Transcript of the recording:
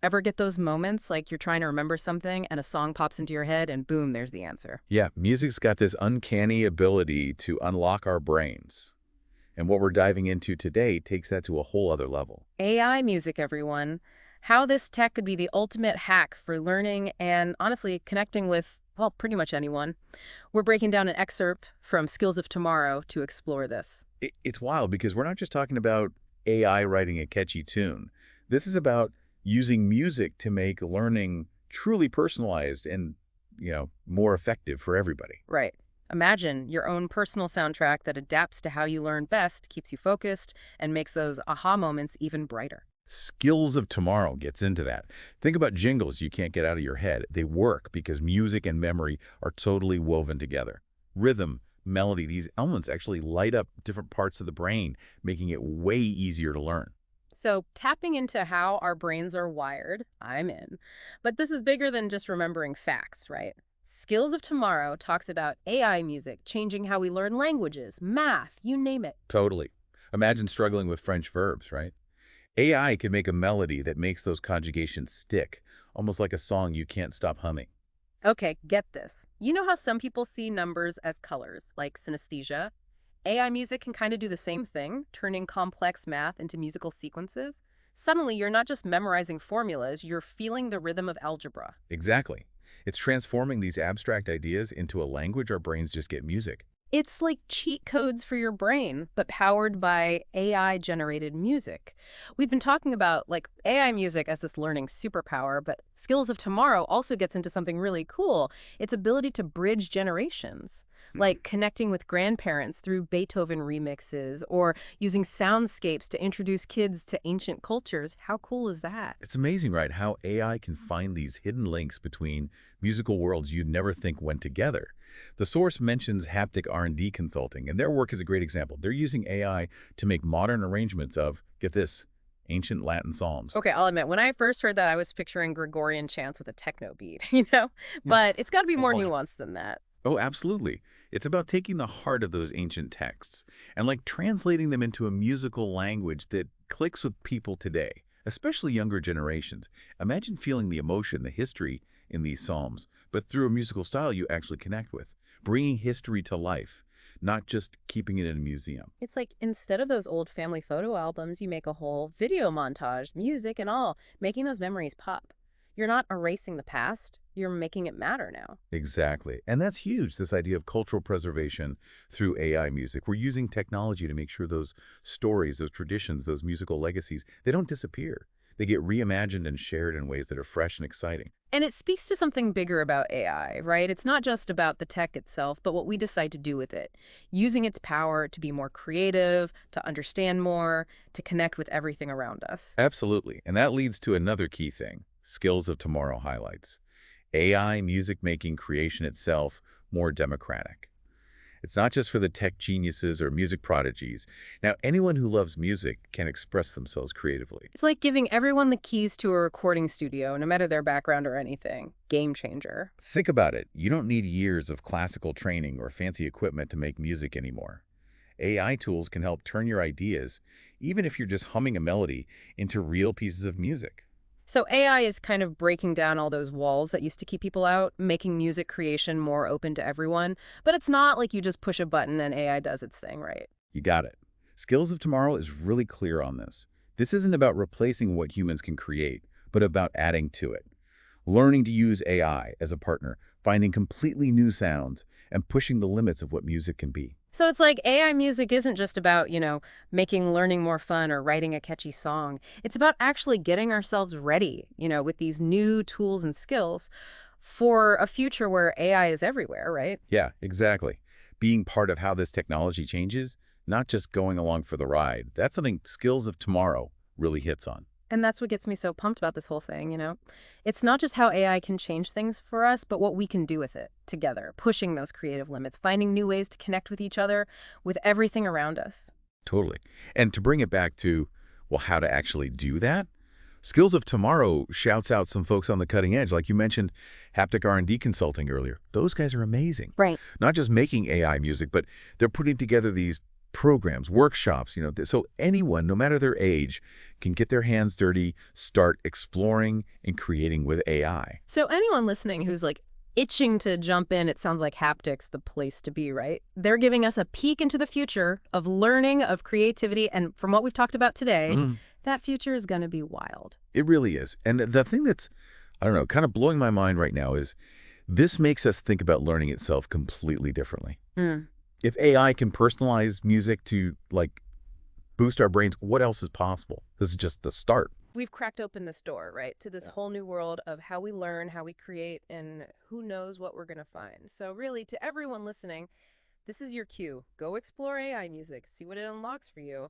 Ever get those moments like you're trying to remember something and a song pops into your head and boom, there's the answer? Yeah, music's got this uncanny ability to unlock our brains. And what we're diving into today takes that to a whole other level. AI music, everyone. How this tech could be the ultimate hack for learning and honestly connecting with, well, pretty much anyone. We're breaking down an excerpt from Skills of Tomorrow to explore this. It's wild because we're not just talking about AI writing a catchy tune. This is about using music to make learning truly personalized and, more effective for everybody. Right. Imagine your own personal soundtrack that adapts to how you learn best, keeps you focused, and makes those aha moments even brighter. Skills of Tomorrow gets into that. Think about jingles you can't get out of your head. They work because music and memory are totally woven together. Rhythm, melody, these elements actually light up different parts of the brain, making it way easier to learn. So, tapping into how our brains are wired, I'm in. But this is bigger than just remembering facts, right? Skills of Tomorrow talks about AI music changing how we learn languages, math, you name it. Totally. Imagine struggling with French verbs, right? AI can make a melody that makes those conjugations stick, almost like a song you can't stop humming. Okay, get this. You know how some people see numbers as colors, like synesthesia? AI music can kind of do the same thing, turning complex math into musical sequences. Suddenly, you're not just memorizing formulas, you're feeling the rhythm of algebra. Exactly. It's transforming these abstract ideas into a language our brains just get music. It's like cheat codes for your brain, but powered by AI-generated music. We've been talking about like AI music as this learning superpower, but Skills of Tomorrow also gets into something really cool, its ability to bridge generations, like connecting with grandparents through Beethoven remixes or using soundscapes to introduce kids to ancient cultures. How cool is that? It's amazing, right, how AI can find these hidden links between musical worlds you'd never think went together. The source mentions Haptic R&D Consulting, and their work is a great example. They're using AI to make modern arrangements of, get this, ancient Latin psalms. Okay, I'll admit, when I first heard that, I was picturing Gregorian chants with a techno beat, you know? Yeah. But it's got to be more Oh, nuanced than that. oh, absolutely. It's about taking the heart of those ancient texts and like translating them into a musical language that clicks with people today, especially younger generations. Imagine feeling the emotion, the history in these psalms, but through a musical style you actually connect with, bringing history to life, not just keeping it in a museum. It's like instead of those old family photo albums, you make a whole video montage, music and all, making those memories pop. You're not erasing the past, you're making it matter now. Exactly. And that's huge, this idea of cultural preservation through AI music. We're using technology to make sure those stories, those traditions, those musical legacies, they don't disappear. They get reimagined and shared in ways that are fresh and exciting. And it speaks to something bigger about AI, right? It's not just about the tech itself, but what we decide to do with it. Using its power to be more creative, to understand more, to connect with everything around us. Absolutely. And that leads to another key thing, Skills of Tomorrow highlights. AI music making creation itself more democratic. It's not just for the tech geniuses or music prodigies. Now, anyone who loves music can express themselves creatively. It's like giving everyone the keys to a recording studio, no matter their background or anything. Game changer. Think about it. You don't need years of classical training or fancy equipment to make music anymore. AI tools can help turn your ideas, even if you're just humming a melody, into real pieces of music. So AI is kind of breaking down all those walls that used to keep people out, making music creation more open to everyone. But it's not like you just push a button and AI does its thing, right? You got it. Skills of Tomorrow is really clear on this. This isn't about replacing what humans can create, but about adding to it. Learning to use AI as a partner, finding completely new sounds, and pushing the limits of what music can be. So it's like AI music isn't just about, making learning more fun or writing a catchy song. It's about actually getting ourselves ready, with these new tools and skills for a future where AI is everywhere, right? Yeah, exactly. Being part of how this technology changes, not just going along for the ride. That's something Skills of Tomorrow really hits on. And that's what gets me so pumped about this whole thing. It's not just how AI can change things for us, but what we can do with it together, pushing those creative limits, finding new ways to connect with each other, with everything around us. Totally. And to bring it back to, well, how to actually do that, Skills of Tomorrow shouts out some folks on the cutting edge. Like you mentioned, Haptic R&D Consulting earlier. Those guys are amazing. Right. Not just making AI music, but they're putting together these programs, workshops, so anyone, no matter their age, can get their hands dirty, start exploring and creating with AI. So anyone listening who's like itching to jump in, it sounds like Haptic's the place to be, right? They're giving us a peek into the future of learning, of creativity, and from what we've talked about today, Mhm. that future is going to be wild. It really is. And the thing that's, I don't know, kind of blowing my mind right now is this makes us think about learning itself completely differently. Mm. If AI can personalize music to, like, boost our brains, what else is possible? This is just the start. We've cracked open this door, right, to this Yeah. whole new world of how we learn, how we create, and who knows what we're going to find. So really, to everyone listening, this is your cue. Go explore AI music, see what it unlocks for you.